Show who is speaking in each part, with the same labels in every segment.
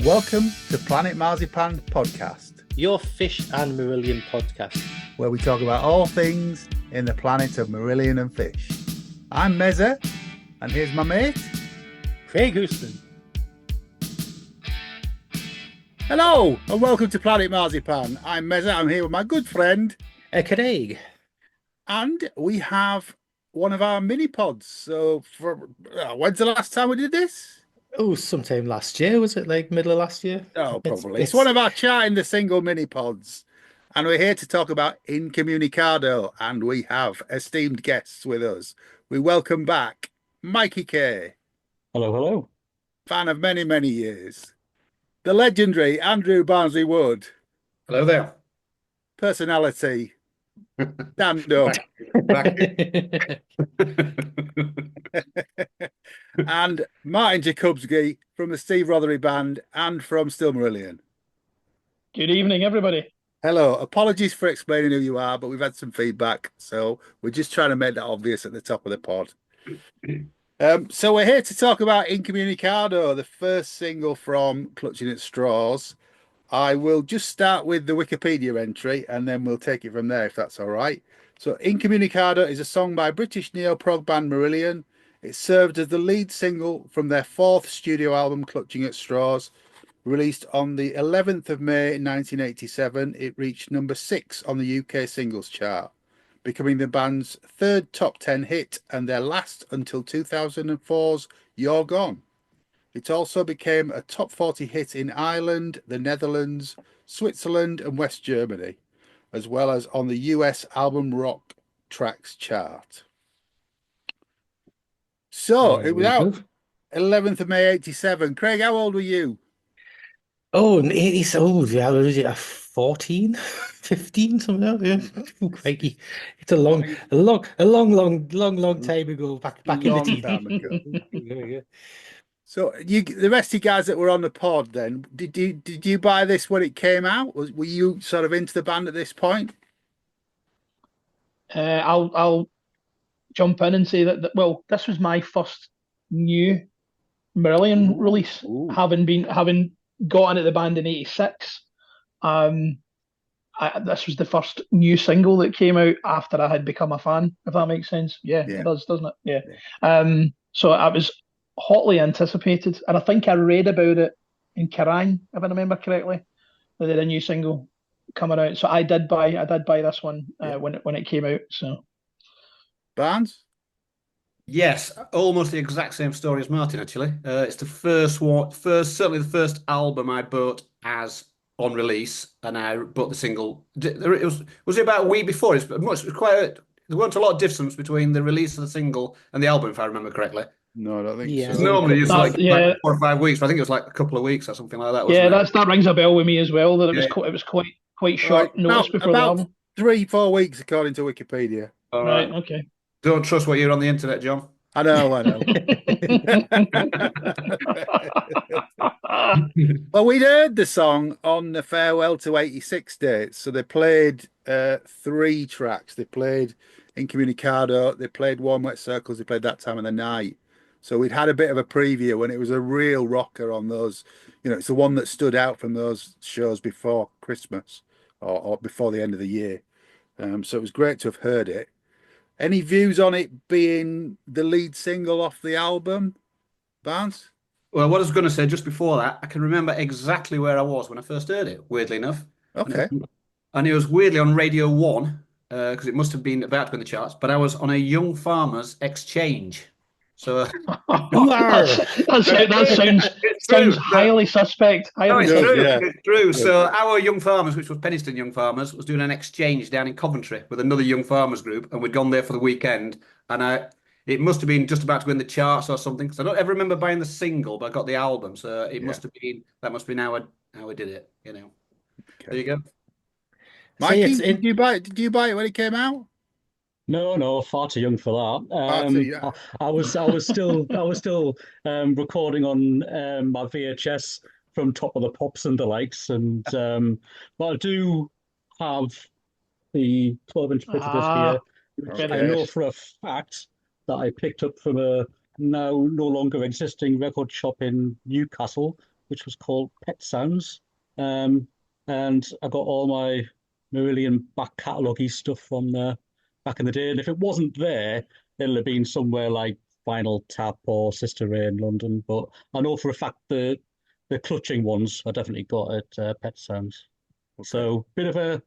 Speaker 1: Welcome to Planet Marzipan Podcast,
Speaker 2: your fish and Marillion podcast,
Speaker 1: where we talk about all things in the planet of Marillion and fish. I'm Mezza, and here's my mate,
Speaker 2: Craig Houston.
Speaker 1: Hello, and welcome to Planet Marzipan. I'm Mezza, I'm here with my good friend,
Speaker 2: Craig.
Speaker 1: And we have one of our mini pods. So, when's the last time we did this?
Speaker 2: Oh, sometime last year, was it like middle of last year?
Speaker 1: Oh, probably. It's one of our Charting the Single mini pods. And we're here to talk about Incommunicado. And we have esteemed guests with us. We welcome back Mikie Kay.
Speaker 3: Hello, hello.
Speaker 1: Fan of many, many years. The legendary Andrew Barnsley Wood.
Speaker 4: Hello there.
Speaker 1: Personality. Stand up. And Martin Jakubski from the Steve Rothery Band and from StillMarillion.
Speaker 5: Good evening, everybody.
Speaker 1: Hello. Apologies for explaining who you are, but we've had some feedback, so we're just trying to make that obvious at the top of the pod. So we're here to talk about Incommunicado, the first single from Clutching at Straws. I will just start with the Wikipedia entry and then we'll take it from there if that's all right. So Incommunicado is a song by British neo-prog band Marillion. It served as the lead single from their fourth studio album, Clutching at Straws. Released on the 11th of May 1987, it reached number 6 on the UK singles chart, becoming the band's third top 10 hit and their last until 2004's You're Gone. It also became a top 40 hit in Ireland, the Netherlands, Switzerland and West Germany, as well as on the US Album Rock Tracks chart. So it was out 11th of May 87. Craig, how old were you?
Speaker 2: Oh, it's old. Yeah, was it 14, 15, something like that? Yeah. Oh, crikey. It's a long time ago, back in the
Speaker 1: Time ago.
Speaker 2: yeah.
Speaker 1: So the rest of you guys that were on the pod then, did you buy this when it came out? Were you sort of into the band at this point?
Speaker 5: I'll jump in and say that well, this was my first new Marillion release, having got into the band in '86. This was the first new single that came out after I had become a fan, if that makes sense. Yeah. It does, doesn't it? Yeah. So I was hotly anticipated, and I think I read about it in Kerrang, if I remember correctly, that they had a new single coming out. So I did buy this one when it came out. So
Speaker 1: Barnes?
Speaker 4: Yes, almost the exact same story as Martin, actually. It's the certainly the first album I bought as on release, and I bought the single. Was it about a week before? There weren't a lot of difference between the release of the single and the album, if I remember correctly.
Speaker 1: No, I don't think so.
Speaker 4: Normally it's like 4 or 5 weeks, but I think it was like a couple of weeks or something like that.
Speaker 5: Yeah, that rings a bell with me as well. That it was quite short notice before the album.
Speaker 1: 3-4 weeks, according to Wikipedia.
Speaker 4: All right.
Speaker 5: Okay.
Speaker 4: Don't trust what you're on the internet, John.
Speaker 1: I know. Well, we'd heard the song on the Farewell to 86 dates. So they played 3 tracks. They played Incommunicado, they played Warm Wet Circles, they played That Time of the Night. So we'd had a bit of a preview when it was a real rocker on those. You know, it's the one that stood out from those shows before Christmas or before the end of the year. So it was great to have heard it. Any views on it being the lead single off the album, Barnes?
Speaker 4: Well, what I was going to say just before that, I can remember exactly where I was when I first heard it, weirdly enough.
Speaker 1: Okay.
Speaker 4: And it was weirdly on Radio 1, because it must have been about to be in the charts, but I was on a Young Farmers Exchange. So
Speaker 5: that sounds highly suspect.
Speaker 4: It's true. Yeah. It's true. So our Young Farmers, which was Penistone Young Farmers, was doing an exchange down in Coventry with another Young Farmers group, and we'd gone there for the weekend. And it must have been just about to go in the charts or something, because I don't ever remember buying the single, but I got the album. So it must have been how I did it. You know. Okay. There you go.
Speaker 1: Mikey, did you buy it when it came out?
Speaker 3: No, far too young for that. I was still recording on my VHS from Top of the Pops and the likes, and but I do have the 12-inch picture disc here, which I know for a fact that I picked up from a now no longer existing record shop in Newcastle which was called Pet Sounds. And I got all my Marillion back catalogue stuff from there back in the day. And if it wasn't there, it'll have been somewhere like Vinyl Tap or Sister Ray in London. But I know for a fact the clutching ones I definitely got at Pet Sounds. Okay. So bit of a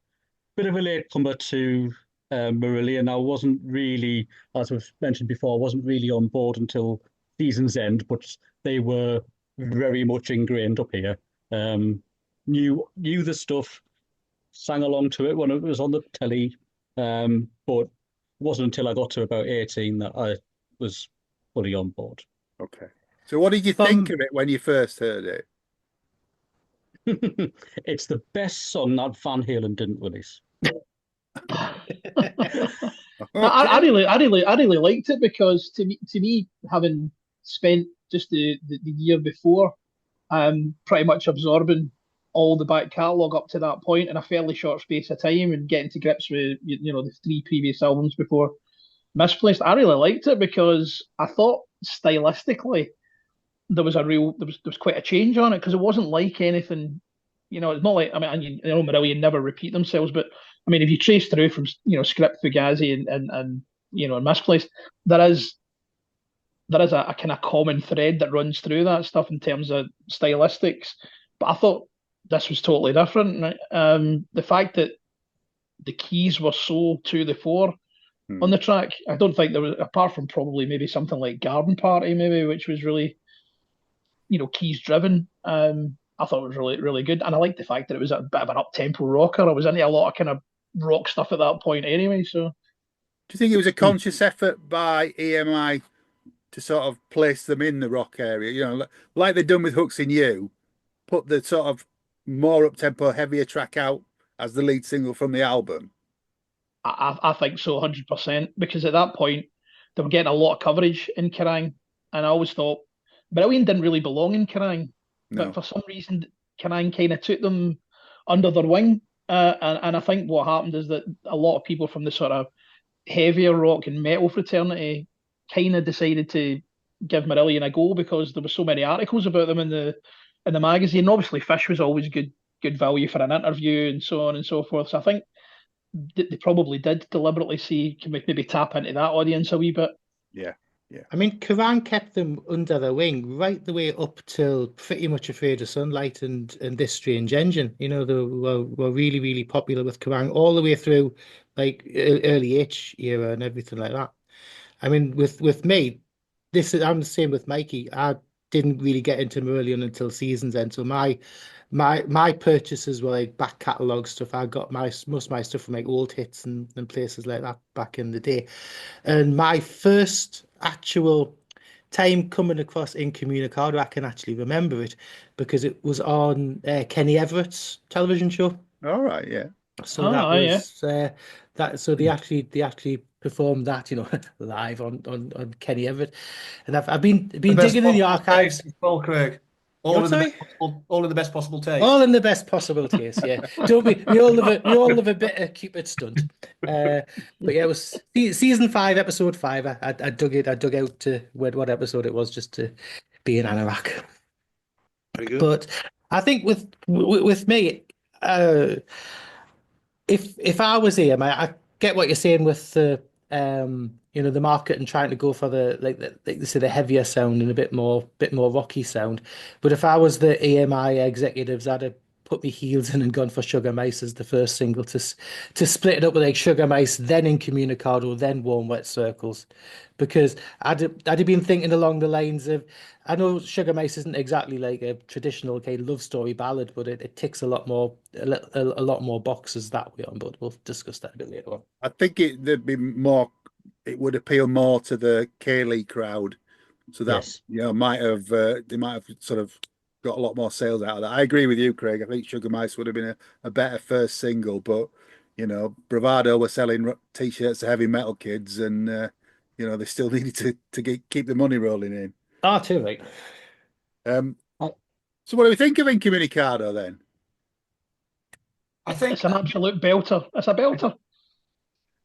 Speaker 3: latecomer to Marillion. I wasn't really, as I've mentioned before, I wasn't really on board until season's end, but they were very much ingrained up here. Knew the stuff, sang along to it when it was on the telly, but it wasn't until I got to about 18 that I was fully on board.
Speaker 1: Okay. So what did you think of it when you first heard it?
Speaker 3: It's the best song that Van Halen didn't release.
Speaker 5: I really liked it because to me, having spent just the year before, pretty much absorbing all the back catalogue up to that point in a fairly short space of time and getting to grips with the 3 previous albums before Misplaced, I really liked it because I thought stylistically there was quite a change on it because it wasn't like anything. It's not like, I know Marillion never repeat themselves, but I mean, if you trace through from Script, Fugazi, and Misplaced, there is a kind of common thread that runs through that stuff in terms of stylistics. But I thought this was totally different. The fact that the keys were so to the fore on the track, I don't think there was, apart from probably maybe something like Garden Party, maybe, which was really, keys driven. I thought it was really, really good. And I liked the fact that it was a bit of an up-tempo rocker. I was into a lot of kind of rock stuff at that point anyway. So,
Speaker 1: do you think it was a conscious effort by EMI to sort of place them in the rock area? Like they've done with Hooks in You, put the sort of more up-tempo, heavier track out as the lead single from the album?
Speaker 5: I think so, 100%. Because at that point, they were getting a lot of coverage in Kerrang. And I always thought Marillion didn't really belong in Kerrang. No. But for some reason, Kerrang kind of took them under their wing. And I think what happened is that a lot of people from the sort of heavier rock and metal fraternity kind of decided to give Marillion a go because there were so many articles about them in the magazine. Obviously, Fish was always good value for an interview and so on and so forth. So I think they probably did deliberately see, can we maybe tap into that audience a wee bit?
Speaker 1: Yeah.
Speaker 2: I mean, Kerrang kept them under their wing right the way up till pretty much Afraid of Sunlight and This Strange Engine. They were really, really popular with Kerrang all the way through, like early H era and everything like that. I mean, with me, I'm the same with Mikie. I didn't really get into Marillion until season's end. So my purchases were like back catalogue stuff. I got most of my stuff from like old hits and places like that back in the day. And my first actual time coming across Incommunicado, I can actually remember it because it was on Kenny Everett's television show.
Speaker 1: All right, yeah.
Speaker 2: So that was that. So they actually performed that, live on Kenny Everett, and I've been digging in the archives.
Speaker 4: Paul Craig. All in the best possible taste.
Speaker 2: All in the best possible taste, yeah. Don't we all love a bit of Cupid stunt. But yeah, it was season 5, episode 5. I dug out to what episode it was just to be an anorak.
Speaker 4: Very good.
Speaker 2: But I think with me, if I was here, I get what you're saying with the the market and trying to go for the heavier sound and a bit more rocky sound. But if I was the EMI executives, I'd have put my heels in and gone for Sugar Mice as the first single to split it up with like Sugar Mice, then Incommunicado, then Warm Wet Circles, because I'd have been thinking along the lines of, I know Sugar Mice isn't exactly like a traditional kind of love story ballad, but it ticks a lot more boxes that way on. But we'll discuss that a bit later on.
Speaker 1: I think it would appeal more to the Kaylee crowd, so that they might have sort of got a lot more sales out of that. I agree with you, Craig. I think Sugar Mice would have been a better first single, but Bravado were selling t-shirts to heavy metal kids, and they still needed to keep the money rolling in.
Speaker 2: Too right.
Speaker 1: So what do we think of Incommunicado then?
Speaker 5: I think it's an absolute belter. It's a belter.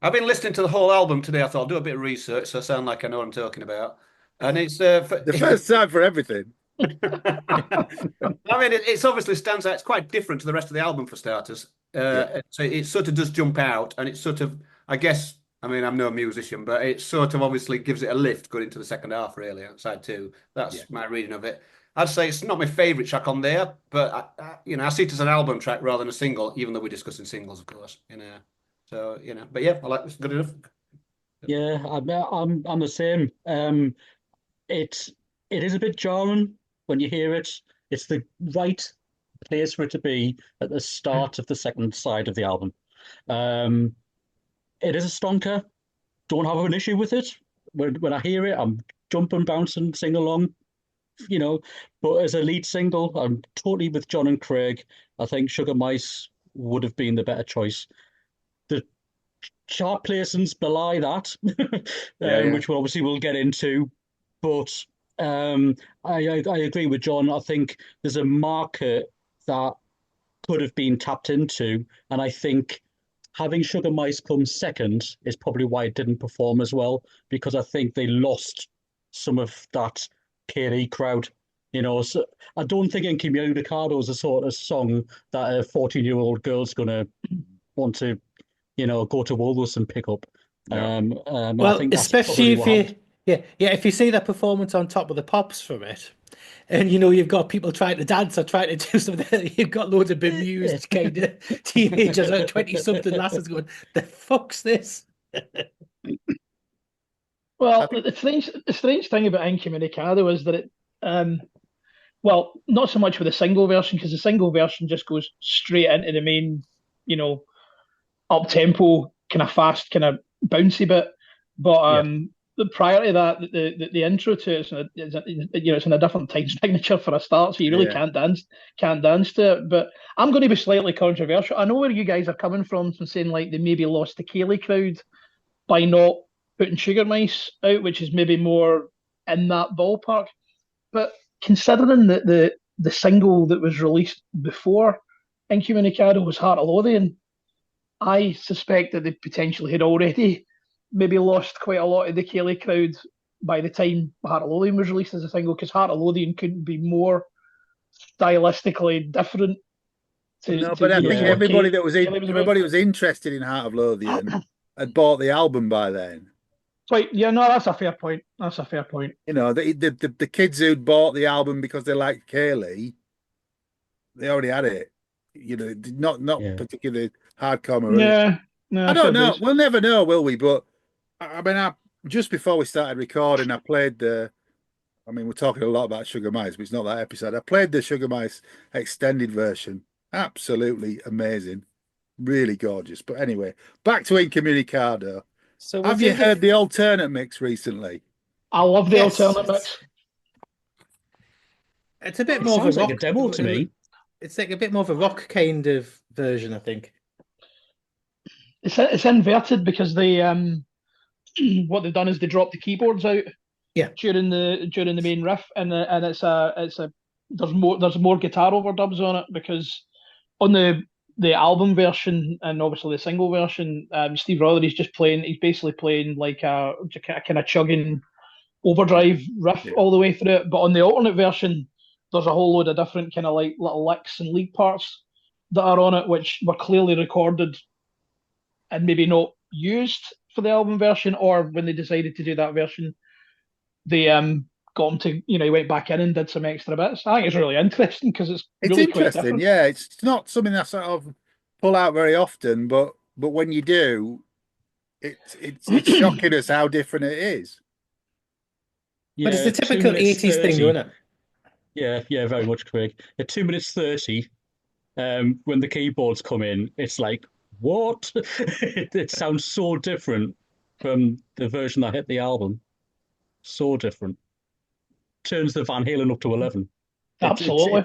Speaker 4: I've been listening to the whole album today. I thought I'll do a bit of research so I sound like I know what I'm talking about. And it's the
Speaker 1: first time for everything.
Speaker 4: I mean, it's obviously stands out. It's quite different to the rest of the album for starters. So it sort of does jump out, and it's sort of, I guess, I mean, I'm no musician, but it sort of obviously gives it a lift going into the second half, really, side two. That's my reading of it. I'd say it's not my favourite track on there, but I see it as an album track rather than a single, even though we're discussing singles, of course. So but yeah, I like this. Good enough.
Speaker 3: Yeah, I'm the same. It is a bit jarring when you hear it. It's the right place for it to be at the start of the second side of the album. It is a stonker. Don't have an issue with it. When I hear it, I'm jumping, bouncing, sing along. But as a lead single, I'm totally with John and Craig. I think Sugar Mice would have been the better choice. The chart placings belie that, which obviously we'll get into. But I agree with John. I think there's a market that could have been tapped into, and I think having Sugar Mice come second is probably why it didn't perform as well, because I think they lost some of that KD crowd. So I don't think Incommunicado is the sort of song that a 14-year-old girl's gonna want to, go to Woolworths and pick up.
Speaker 2: Well,
Speaker 3: I think that's
Speaker 2: especially
Speaker 3: probably
Speaker 2: if you see that performance on Top of the Pops from it, and you've got people trying to dance or trying to do something, you've got loads of bemused kind of teenagers or 20-something lasses going, "The fuck's this?"
Speaker 5: Well, the strange thing about Incommunicado is that it, well, not so much with the single version, because the single version just goes straight into the main, up tempo, kind of fast, kind of bouncy bit. But prior to that, the intro to it, it's in a different time signature for a start, so you really can't dance to it. But I'm going to be slightly controversial. I know where you guys are coming from saying like they maybe lost the Kaylee crowd by not putting Sugar Mice out, which is maybe more in that ballpark. But considering that the single that was released before Incommunicado was Heart of Lothian, I suspect that they potentially had already maybe lost quite a lot of the Kaylee crowd by the time Heart of Lothian was released as a single, because Heart of Lothian couldn't be more stylistically different.
Speaker 1: But I think everybody was interested in Heart of Lothian had bought the album by then.
Speaker 5: Right, that's a fair point.
Speaker 1: The kids who'd bought the album because they liked Kaylee, they already had it. Not particularly hardcore.
Speaker 5: Yeah, no,
Speaker 1: I don't know. We'll never know, will we? But I mean, just before we started recording, I played we're talking a lot about Sugar Mice, but it's not that episode. I played the Sugar Mice extended version. Absolutely amazing, really gorgeous. But anyway, back to Incommunicado. So have you heard the alternate mix recently?
Speaker 5: I love the alternate mix.
Speaker 2: It's a bit more of a rock,
Speaker 3: like a demo to me.
Speaker 2: It's like a bit more of a rock kind of version, I think.
Speaker 5: It's inverted because they what they've done is they dropped the keyboards out during the main riff, and there's more guitar overdubs on it, because on the album version and obviously the single version, Steve Rothery's he's basically playing like a kind of chugging overdrive riff all the way through it. But on the alternate version, there's a whole load of different kind of like little licks and lead parts that are on it, which were clearly recorded and maybe not used for the album version, or when they decided to do that version, they got him to, he went back in and did some extra bits. I think it's really interesting because it's really
Speaker 1: interesting. Yeah, it's not something I sort of pull out very often, but when you do, it's shocking us how different it is.
Speaker 2: Yeah, but it's the typical 80s thing, isn't it?
Speaker 3: Yeah, very much, Craig. At 2 minutes 30, when the keyboards come in, it's like, what? It sounds so different from the version that hit the album. So different. Turns the Van Halen up to 11.
Speaker 5: Absolutely.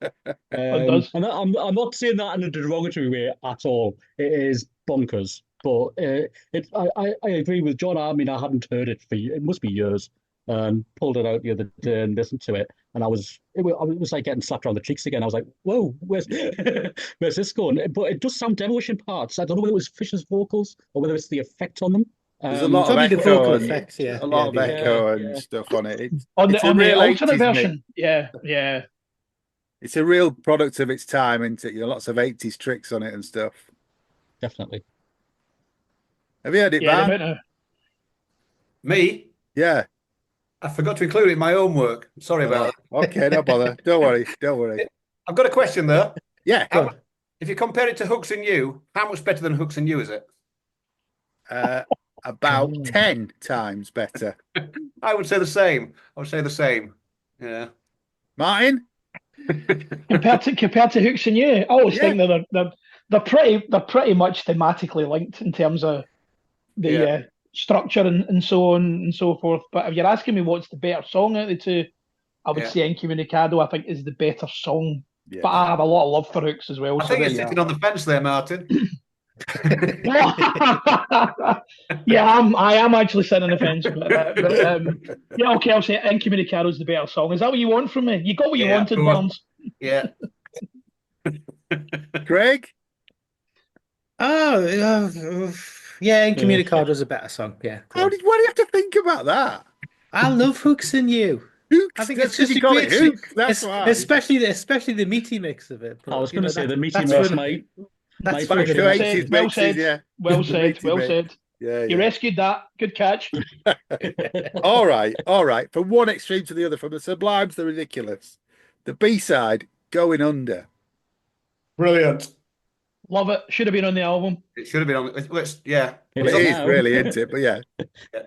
Speaker 3: It does. And I'm not saying that in a derogatory way at all. It is bonkers. But I agree with John. I mean, I hadn't heard it it must be years. Pulled it out the other day and listened to it, and it was like getting slapped around the cheeks again. I was like, whoa, where's this going? But it does sound devilish in parts. I don't know whether it was Fisher's vocals or whether it's the effect on them.
Speaker 1: There's a lot of
Speaker 2: Probably the
Speaker 1: echo
Speaker 2: vocal
Speaker 1: and
Speaker 2: effects, yeah.
Speaker 1: a lot of
Speaker 2: Yeah,
Speaker 1: echo
Speaker 3: yeah.
Speaker 1: and stuff on it.
Speaker 5: On
Speaker 1: It's
Speaker 5: the
Speaker 1: a real
Speaker 5: alternate
Speaker 1: 80s
Speaker 5: version.
Speaker 1: mix.
Speaker 5: Yeah.
Speaker 1: It's a real product of its time, isn't it? You know, lots of 80s tricks on it and stuff.
Speaker 3: Definitely.
Speaker 1: Have you heard it,
Speaker 5: Yeah, the
Speaker 1: Van?
Speaker 5: amount of
Speaker 4: Me?
Speaker 1: Yeah.
Speaker 4: I forgot to include it in my homework. Sorry about that.
Speaker 1: Okay, no bother. Don't worry. Don't worry.
Speaker 4: I've got a question though.
Speaker 1: Yeah.
Speaker 4: If you compare it to Hooks and You, how much better than Hooks and You is it?
Speaker 1: About 10 times better.
Speaker 4: I would say the same. I would say the same. Yeah.
Speaker 1: Martin?
Speaker 5: compared to Hooks and You. I always think they're pretty much thematically linked in terms of the structure and so on and so forth. But if you're asking me what's the better song out of the two, I would say Incommunicado, I think, is the better song.
Speaker 1: Yeah.
Speaker 5: But I have a lot of love for Hooks as well.
Speaker 4: I think it's sitting on the fence there, Martin.
Speaker 5: Yeah, I am actually sitting on the fence. Yeah, okay, I'll say Incommunicado is the better song. Is that what you want from me? You got what you wanted, Barnes.
Speaker 4: Yeah.
Speaker 1: Craig?
Speaker 2: Yeah, Incommunicado is a better song. Yeah.
Speaker 1: Why do you have to think about that?
Speaker 2: I love Hooks and You.
Speaker 1: Hooks?
Speaker 2: I think
Speaker 1: That's
Speaker 2: it's just
Speaker 1: you
Speaker 2: a
Speaker 1: call
Speaker 2: great
Speaker 1: it Hooks. That's why.
Speaker 2: especially the meaty mix of it. But,
Speaker 3: I was going to say the meaty
Speaker 2: that's
Speaker 3: mix,
Speaker 2: when-
Speaker 3: mate.
Speaker 2: That's
Speaker 1: Back
Speaker 2: when
Speaker 1: to
Speaker 2: it-
Speaker 1: 80s
Speaker 5: Well
Speaker 1: mixes,
Speaker 5: said.
Speaker 1: yeah.
Speaker 5: Well said.
Speaker 1: Meaty
Speaker 5: Well
Speaker 1: mix.
Speaker 5: said.
Speaker 1: Yeah,
Speaker 5: You rescued that. Good catch.
Speaker 1: All right. From one extreme to the other, from the sublime to the ridiculous. The B-side, Going Under.
Speaker 4: Brilliant.
Speaker 5: Love it. Should have been on the album.
Speaker 4: It should have been on. Yeah.
Speaker 1: Well, it is really, isn't it? But yeah.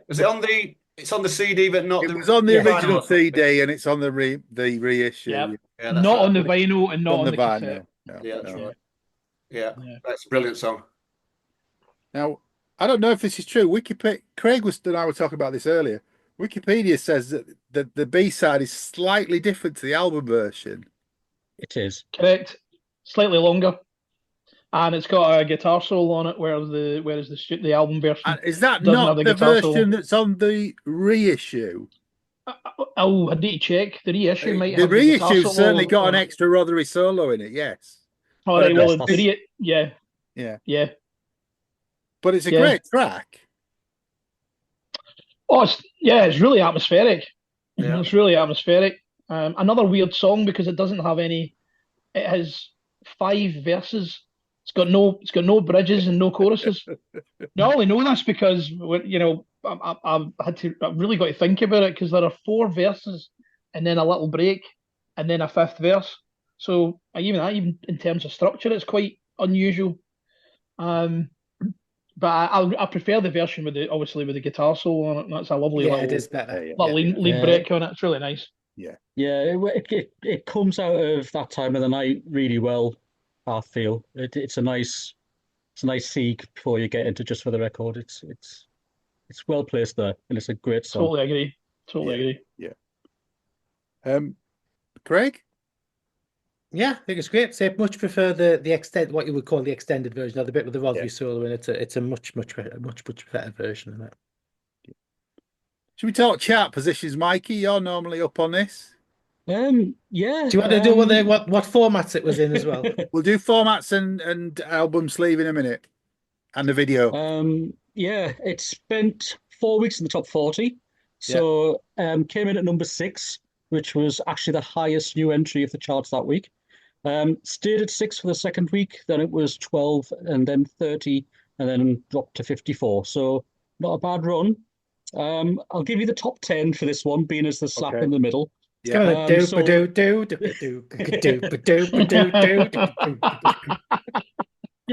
Speaker 4: Was it on the? It's on the CD, but not.
Speaker 1: It was on the original
Speaker 4: vinyl.
Speaker 1: CD, and it's on the reissue.
Speaker 5: Yep.
Speaker 4: Yeah,
Speaker 5: Not on the vinyl and not on the cassette.
Speaker 1: No,
Speaker 4: Yeah, that's
Speaker 1: no.
Speaker 4: right. Yeah, that's a brilliant song.
Speaker 1: Now, I don't know if this is true. Wikipedia, Craig and I were talking about this earlier. Wikipedia says that the B-side is slightly different to the album version.
Speaker 3: It is.
Speaker 5: Correct. Slightly longer. And it's got a guitar solo on it, whereas the album version.
Speaker 1: And is that
Speaker 5: doesn't
Speaker 1: not
Speaker 5: have the
Speaker 1: the
Speaker 5: guitar
Speaker 1: version
Speaker 5: solo.
Speaker 1: that's on the reissue?
Speaker 5: I need to check. The reissue might
Speaker 1: The
Speaker 5: have the guitar
Speaker 1: reissue
Speaker 5: solo
Speaker 1: certainly got
Speaker 5: on
Speaker 1: an
Speaker 5: it.
Speaker 1: extra Rothery solo in it, yes.
Speaker 5: All right, well,
Speaker 3: that's-
Speaker 5: yeah.
Speaker 1: But it's a great track.
Speaker 5: Oh, it's really atmospheric.
Speaker 4: Yeah.
Speaker 5: It's really atmospheric. Another weird song because it doesn't have any. It has 5 verses. It's got no bridges and no choruses. Now, I only know this because I've really got to think about it because there are 4 verses and then a little break and then a 5th verse. So even in terms of structure, it's quite unusual. But I prefer the version with the guitar solo on it. That's a lovely little,
Speaker 2: it is better.
Speaker 5: lead break on it. It's really nice.
Speaker 3: Yeah, it comes out of that time of the night really well. I feel it's a nice seek before you get into Just for the Record. It's well placed there, and it's a great song.
Speaker 5: Totally agree.
Speaker 1: Yeah. Craig?
Speaker 2: Yeah, I think it's great. So I much prefer the extent, what you would call the extended version, or the bit with the Rothery solo, and it's a much better version of it.
Speaker 1: Should we talk chart positions, Mikey? You're normally up on this.
Speaker 3: Yeah.
Speaker 2: Do you want to do what formats it was in as well?
Speaker 1: We'll do formats and album sleeve in a minute, and the video.
Speaker 3: Yeah, it spent 4 weeks in the top 40. So came in at number 6, which was actually the highest new entry of the charts that week. Stayed at 6 for the second week, then it was 12, and then 30, and then dropped to 54. So not a bad run. I'll give you the top 10 for this one, being as the slap in the middle.
Speaker 1: Yeah.
Speaker 3: You've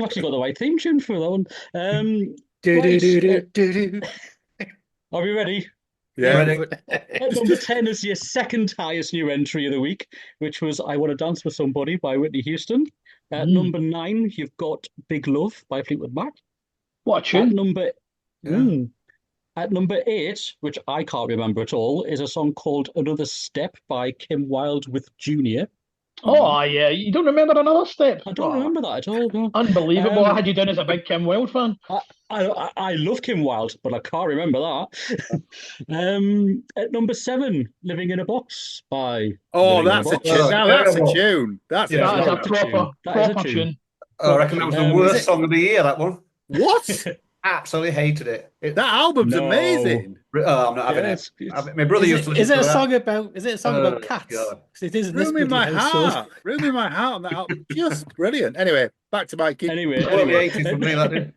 Speaker 3: actually got the right theme tune for that one. Are we ready?
Speaker 1: Yeah.
Speaker 3: At number 10 is your second highest new entry of the week, which was I Want to Dance with Somebody by Whitney Houston. At number 9, you've got Big Love by Fleetwood Mac.
Speaker 5: What a tune.
Speaker 3: At number 8, which I can't remember at all, is a song called Another Step by Kim Wilde with Junior.
Speaker 5: Oh, yeah. You don't remember Another Step?
Speaker 3: I don't remember that at all. No.
Speaker 5: Unbelievable. I had you down as a big Kim Wilde fan.
Speaker 3: I love Kim Wilde, but I can't remember that. At number 7, Living in a Box by...
Speaker 1: Oh, that's a tune. Now that's a tune. That's
Speaker 5: That is a
Speaker 3: proper
Speaker 5: proper tune.
Speaker 4: Oh, I reckon that was the worst song of the year, that one.
Speaker 1: What?
Speaker 4: Absolutely hated it.
Speaker 1: That album's amazing.
Speaker 4: Oh, I'm not having it. My brother used to listen
Speaker 2: Is it
Speaker 4: to
Speaker 2: a
Speaker 4: that.
Speaker 2: song about? Is it a song about cats?
Speaker 4: God.
Speaker 2: It is in this
Speaker 1: Room in my
Speaker 2: household.
Speaker 1: heart. Room in my heart on that album. Just brilliant. Anyway, back to Mikey.
Speaker 3: Anyway,
Speaker 4: Early 80s for me, that did.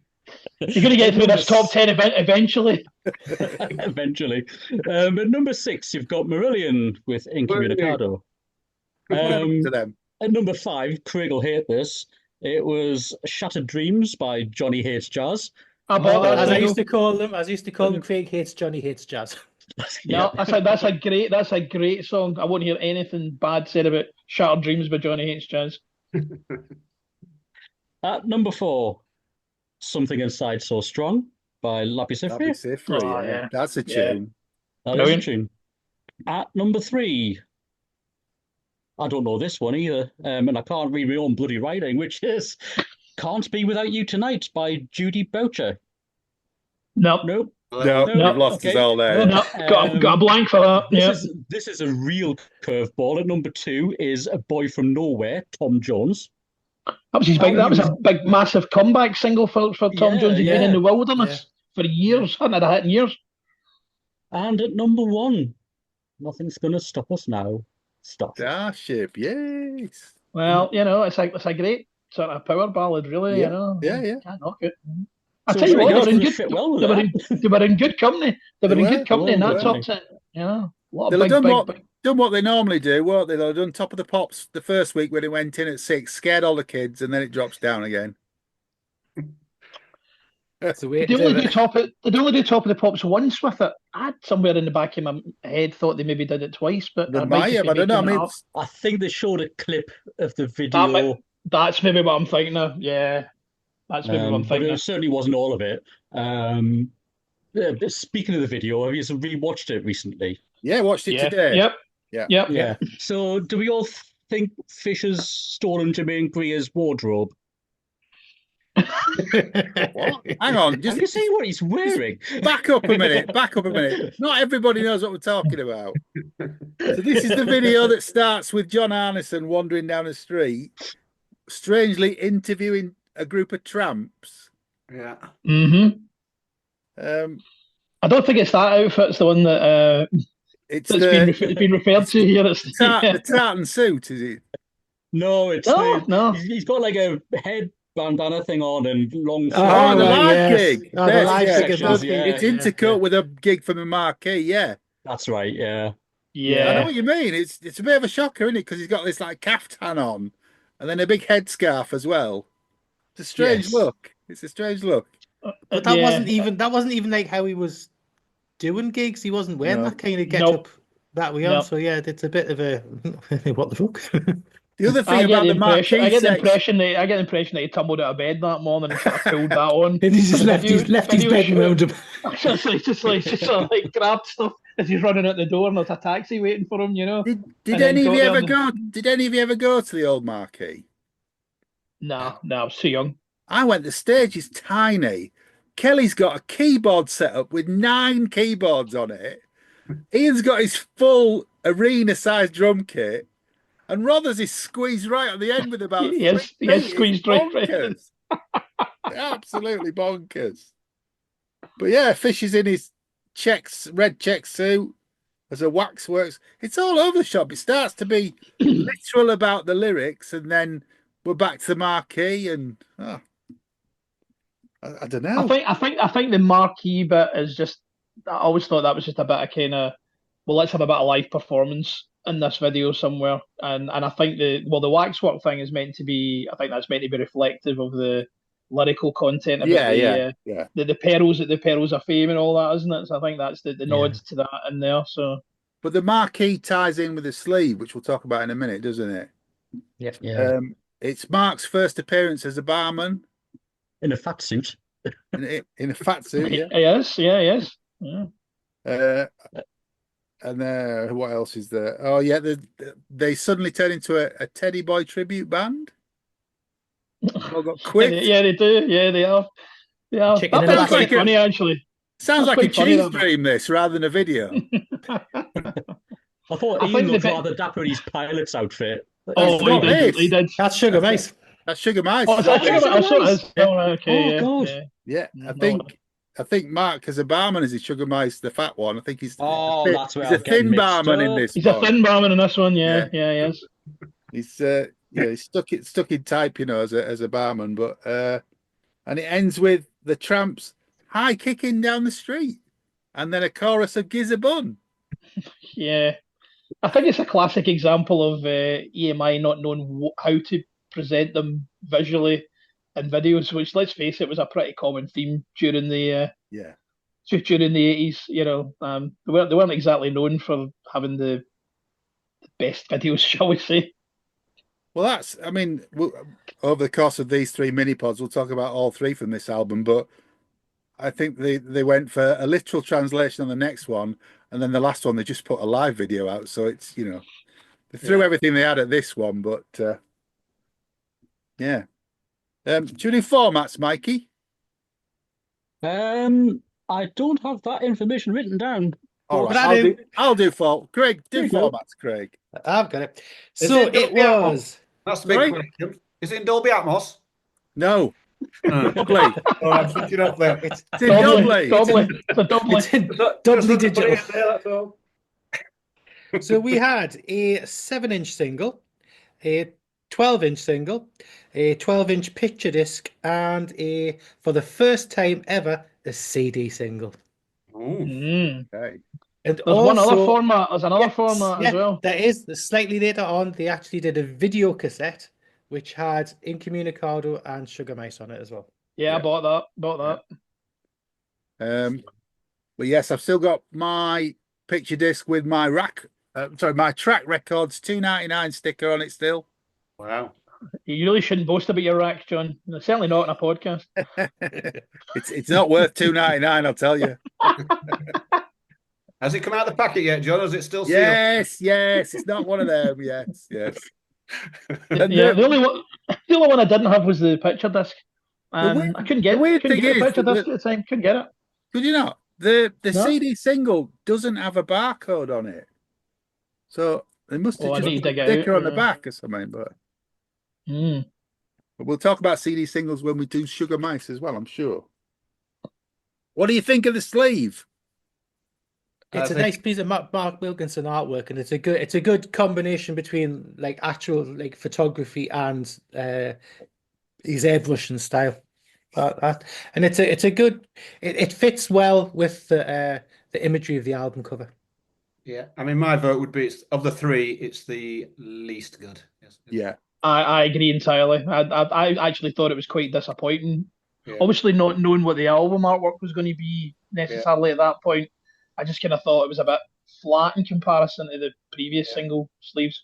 Speaker 5: You're going to get through this top 10 eventually.
Speaker 3: Eventually. At number 6, you've got Marillion with Incommunicado.
Speaker 1: To them.
Speaker 3: At number 5, Craig will hate this. It was Shattered Dreams by Johnny Hates Jazz.
Speaker 2: As I used to call them, Craig hates Johnny hates jazz.
Speaker 5: No, that's a great song. I won't hear anything bad said about Shattered Dreams by Johnny Hates Jazz.
Speaker 3: At number 4, Something Inside So Strong by Lappy Sifri.
Speaker 5: Yeah.
Speaker 1: That's a tune.
Speaker 3: That is a tune. At number 3, I don't know this one either, and I can't read my own bloody writing, which is Can't Be Without You Tonight by Judy Boucher.
Speaker 5: Nope.
Speaker 3: Nope.
Speaker 1: No, you've lost us all there.
Speaker 5: No, got a blank for that.
Speaker 3: This is a real curveball. At number 2 is A Boy From Nowhere, Tom Jones.
Speaker 5: That was a big, massive comeback single for Tom Jones. He'd been in the wilderness for years, hadn't had a hit in years.
Speaker 3: And at number 1, Nothing's Gonna Stop Us Now. Stop.
Speaker 1: Starship, yes.
Speaker 5: Well, it's a great sort of power ballad, really.
Speaker 1: Yeah.
Speaker 5: Can't knock it. I tell you what, they were in good company. They were in good company in that top 10.
Speaker 1: Done what they normally do, weren't they? They've done Top of the Pops the first week when it went in at 6, scared all the kids, and then it drops down again.
Speaker 2: That's the way
Speaker 5: they only do Top of the Pops once with it. I had somewhere in the back of my head thought they maybe did it twice, but
Speaker 1: I don't know.
Speaker 3: I think they showed a clip of the video.
Speaker 5: That's maybe what I'm thinking of. Yeah, that's maybe what I'm thinking.
Speaker 3: But it certainly wasn't all of it. Speaking of the video, have you rewatched it recently?
Speaker 1: Yeah, watched it today.
Speaker 5: Yep.
Speaker 3: So, do we all think Fisher's stolen Jermaine Greer's wardrobe?
Speaker 1: What? Hang on,
Speaker 3: Have you seen what he's wearing?
Speaker 1: Back up a minute. Not everybody knows what we're talking about. So this is the video that starts with John Arneson wandering down the street, strangely interviewing a group of tramps.
Speaker 4: Yeah.
Speaker 5: I don't think it's that outfit. It's the one that
Speaker 1: it's
Speaker 5: been referred to here. It's
Speaker 1: the tartan suit, is it?
Speaker 3: No, it's
Speaker 5: no.
Speaker 3: He's got like a head bandana thing on and long.
Speaker 1: The live gig.
Speaker 2: The live gig.
Speaker 1: It's intercut with a gig from the Marquee. Yeah,
Speaker 3: that's right. Yeah.
Speaker 5: I
Speaker 1: know what you mean. It's a bit of a shocker, isn't it? Because he's got this like caftan on, and then a big headscarf as well. It's a strange look. It's a strange look.
Speaker 2: But that wasn't even like how he was doing gigs. He wasn't wearing that kind of get-up that way on. So yeah, it's a bit of a what the fuck.
Speaker 1: The other thing about the Marquee,
Speaker 5: I get the impression that he tumbled out of bed that morning and sort of pulled that on.
Speaker 2: And he just left his bed around him.
Speaker 5: just grabbed stuff as he's running out the door, and there's a taxi waiting for him.
Speaker 1: Did any of you ever go? Did any of you ever go to the old Marquee?
Speaker 5: No, I was too young.
Speaker 1: I went. The stage is tiny. Kelly's got a keyboard set up with 9 keyboards on it. Ian's got his full arena-sized drum kit. And Rothers is squeezed right at the end with about
Speaker 5: yes, squeezed right.
Speaker 1: Absolutely bonkers. But yeah, Fish is in his red check suit as a waxworks. It's all over the shop. It starts to be literal about the lyrics, and then we're back to the Marquee, and I don't know.
Speaker 5: I think the Marquee bit is just. I always thought that was just a bit of kind of, well, let's have a bit of live performance in this video somewhere, and I think the waxwork thing is meant to be. I think that's meant to be reflective of the lyrical content about the perils of fame and all that, isn't it? So I think that's the nods to that in there. So,
Speaker 1: but the Marquee ties in with the sleeve, which we'll talk about in a minute, doesn't it?
Speaker 2: Yeah.
Speaker 1: It's Mark's first appearance as a barman
Speaker 3: in a fat suit.
Speaker 1: In a fat suit, yeah.
Speaker 5: Yes.
Speaker 1: Yeah. And what else is there? Oh yeah, they suddenly turn into a Teddy Boy tribute band. All got quit.
Speaker 5: Yeah, they do. Yeah, they are. Yeah, that sounds like funny actually.
Speaker 1: Sounds like a cheese dream, this, rather than a video.
Speaker 3: I thought Ian looked rather dapper in his pilot's outfit.
Speaker 5: Oh, he did.
Speaker 2: That's sugar base.
Speaker 1: That's Sugar Mice.
Speaker 5: Oh, is that Sugar Mice? I saw it.
Speaker 3: Yeah.
Speaker 5: Oh, okay,
Speaker 3: Oh, God.
Speaker 1: Yeah, I think Mark as a barman is he Sugar Mice, the fat one. I think he's
Speaker 3: that's where
Speaker 1: he's a thin barman in this.
Speaker 5: He's a thin barman in this one. Yeah, he is.
Speaker 1: He's he's stuck in type, as a barman. But and it ends with the Tramps high kicking down the street, and then a chorus of Giz a Bun.
Speaker 5: Yeah, I think it's a classic example of EMI not knowing how to present them visually in videos, which, let's face it, was a pretty common theme during the during the 80s. They weren't exactly known for having the best videos, shall we say.
Speaker 1: Well, over the course of these 3 mini pods, we'll talk about all 3 from this album, but I think they went for a literal translation on the next one, and then the last one they just put a live video out. So it's they threw everything they had at this one, but yeah. Do you do formats, Mikey?
Speaker 3: I don't have that information written down.
Speaker 1: All right, I'll do Craig, do formats, Craig.
Speaker 2: I've got it. So it was.
Speaker 4: That's the big question. Is it in Dolby Atmos?
Speaker 1: No. Doubly.
Speaker 4: I'm switching up there.
Speaker 2: It's
Speaker 1: Doubly.
Speaker 2: Doubly digital.
Speaker 4: That's all.
Speaker 2: So we had a 7-inch single, a 12-inch single, a 12-inch picture disc, and for the first time ever, a CD single.
Speaker 1: Okay.
Speaker 2: And
Speaker 5: there's one other format. There's another format as well.
Speaker 2: There is. Slightly later on, they actually did a video cassette, which had Incommunicado and Sugar Mice on it as well.
Speaker 5: Yeah, I bought that.
Speaker 1: But yes, I've still got my picture disc with my my track records $2.99 sticker on it still.
Speaker 4: Wow.
Speaker 5: You really shouldn't boast about your rack, John. Certainly not in a podcast.
Speaker 1: It's not worth $2.99, I'll tell you.
Speaker 4: Has it come out of the packet yet, John? Or is it still sealed?
Speaker 1: Yes. It's not one of them. Yes.
Speaker 5: The only one I didn't have was the picture disc. I couldn't get the picture disc at the time. Couldn't get it.
Speaker 1: Could you not? The CD single doesn't have a barcode on it, so they must have just put a sticker on the back or something. But we'll talk about CD singles when we do Sugar Mice as well, I'm sure. What do you think of the sleeve?
Speaker 2: It's a nice piece of Mark Wilkinson artwork, and it's a good combination between actual photography and his airbrushing style. And it fits well with the imagery of the album cover.
Speaker 4: Yeah, I mean, my vote would be of the 3, it's the least good. Yes.
Speaker 1: Yeah,
Speaker 5: I agree entirely. I actually thought it was quite disappointing. Yeah. Obviously, not knowing what the album artwork was going to be necessarily at that point. I just kind of thought it was a bit flat in comparison to the previous single sleeves.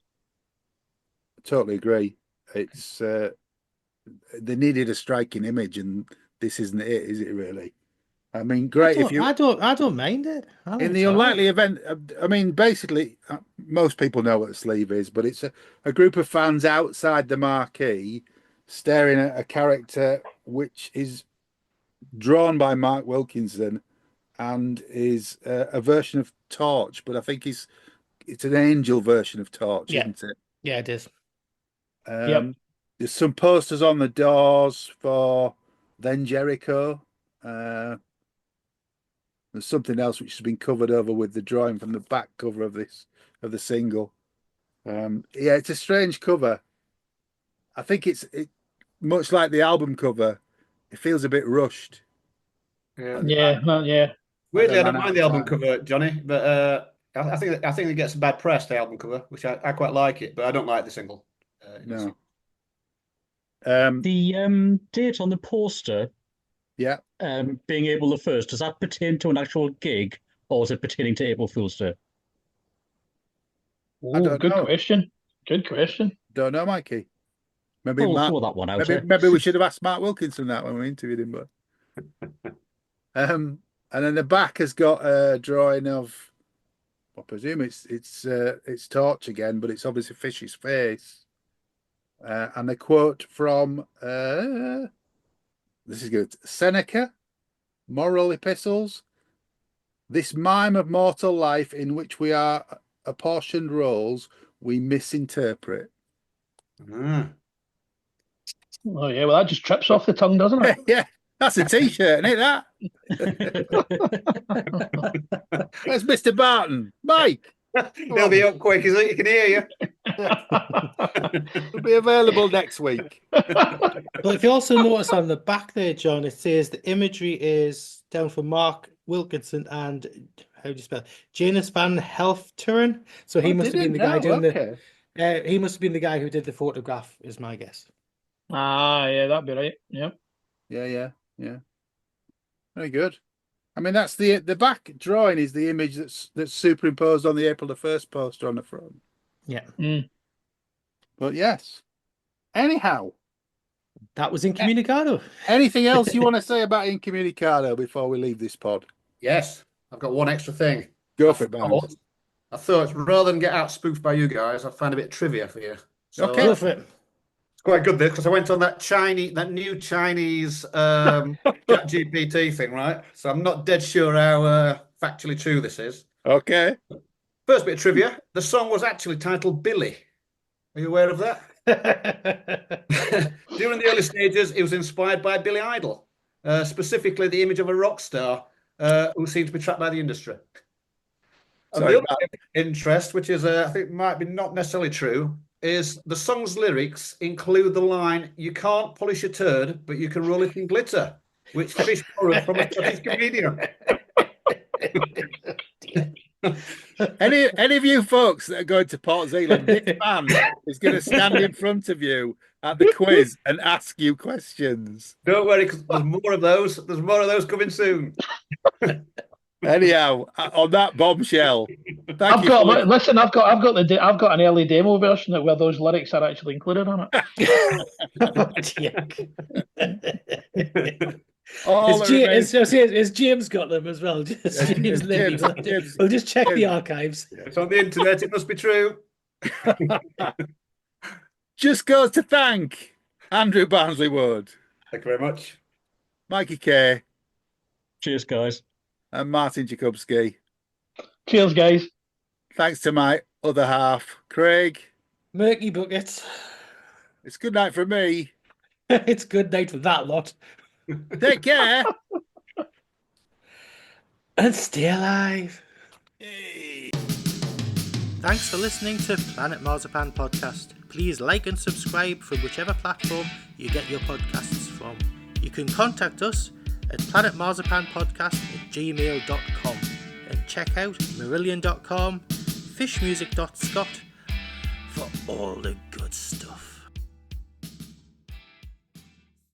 Speaker 1: I totally agree. It's they needed a striking image, and this isn't it, is it really? I mean, great if you.
Speaker 2: I don't mind it.
Speaker 1: In the unlikely event, I mean, basically, most people know what a sleeve is, but it's a group of fans outside the marquee staring at a character which is drawn by Mark Wilkinson and is a version of Torch, but I think it's an angel version of Torch, isn't it?
Speaker 2: Yeah, it is.
Speaker 5: Yep.
Speaker 1: There's some posters on the doors for Then Jericho. There's something else which has been covered over with the drawing from the back cover of the single. It's a strange cover. I think it much like the album cover. It feels a bit rushed.
Speaker 5: Yeah.
Speaker 4: Weirdly, I don't mind the album cover, Johnny, but I think it gets a bad press, the album cover, which I quite like it, but I don't like the single.
Speaker 1: No.
Speaker 3: The date on the poster, being April the 1st, does that pertain to an actual gig, or is it pertaining to April Fool's Day?
Speaker 5: Good question. Good question.
Speaker 1: Don't know, Mikey. Maybe
Speaker 3: we'll throw that one out.
Speaker 1: Maybe we should have asked Mark Wilkinson that when we interviewed him. But and then the back has got a drawing of, I presume it's Torch again, but it's obviously Fish's face. And a quote from this is good. Seneca, Moral Epistles. This mime of mortal life in which we are apportioned roles, we misinterpret.
Speaker 5: Oh yeah, well that just trips off the tongue, doesn't it?
Speaker 1: Yeah, that's a T-shirt, isn't it? That. Where's Mr. Barton? Mike.
Speaker 4: They'll be up quick, isn't it? You can hear you.
Speaker 1: It'll be available next week.
Speaker 2: But if you also notice on the back there, John, it says the imagery is down for Mark Wilkinson and how do you spell it? Janus van Helfteren. So he must have been the guy doing he must have been the guy who did the photograph, is my guess.
Speaker 5: Ah, yeah, that'd be right. Yep.
Speaker 1: Yeah. Very good. I mean, that's the back drawing is the image that's superimposed on the April the 1st poster on the front.
Speaker 2: Yeah.
Speaker 1: But yes. Anyhow,
Speaker 2: that was Incommunicado.
Speaker 1: Anything else you want to say about Incommunicado before we leave this pod?
Speaker 4: Yes, I've got one extra thing.
Speaker 1: Go for it, Barnes.
Speaker 4: I thought rather than get out spoofed by you guys, I'd find a bit of trivia for you. So,
Speaker 2: okay, go for it.
Speaker 4: It's quite good this because I went on that new Chinese ChatGPT thing, right? So I'm not dead sure how factually true this is.
Speaker 1: Okay.
Speaker 4: First bit of trivia: the song was actually titled Billy. Are you aware of that? During the early stages, it was inspired by Billy Idol, specifically the image of a rock star who seemed to be trapped by the industry. And the other interest, which is I think might be not necessarily true, is the song's lyrics include the line, "You can't polish a turd, but you can roll it in glitter," which Fish borrowed from a Scottish comedian.
Speaker 1: Any of you folks that are going to Port Zealand, this man is going to stand in front of you at the quiz and ask you questions.
Speaker 4: Don't worry, because there's more of those. There's more of those coming soon.
Speaker 1: Anyhow, on that bombshell,
Speaker 5: I've got an early demo version where those lyrics are actually included on
Speaker 2: it. Has James got them as well? We'll just check the archives.
Speaker 4: It's on the internet. It must be true.
Speaker 1: Just goes to thank Andrew Barnsley Wood.
Speaker 4: Thank you very much.
Speaker 1: Mikie Kay.
Speaker 3: Cheers, guys.
Speaker 1: And Martin Jakubski.
Speaker 5: Cheers, guys.
Speaker 1: Thanks to my other half, Craig.
Speaker 2: Murky buckets.
Speaker 1: It's good night from me.
Speaker 2: It's good night for that lot.
Speaker 1: Take care.
Speaker 2: And stay alive. Hey. Thanks for listening to Planet Marzipan Podcast. Please like and subscribe from whichever platform you get your podcasts from. You can contact us at planetmarzipanpodcast@gmail.com and check out Marillion.com, fishmusic.scot for all the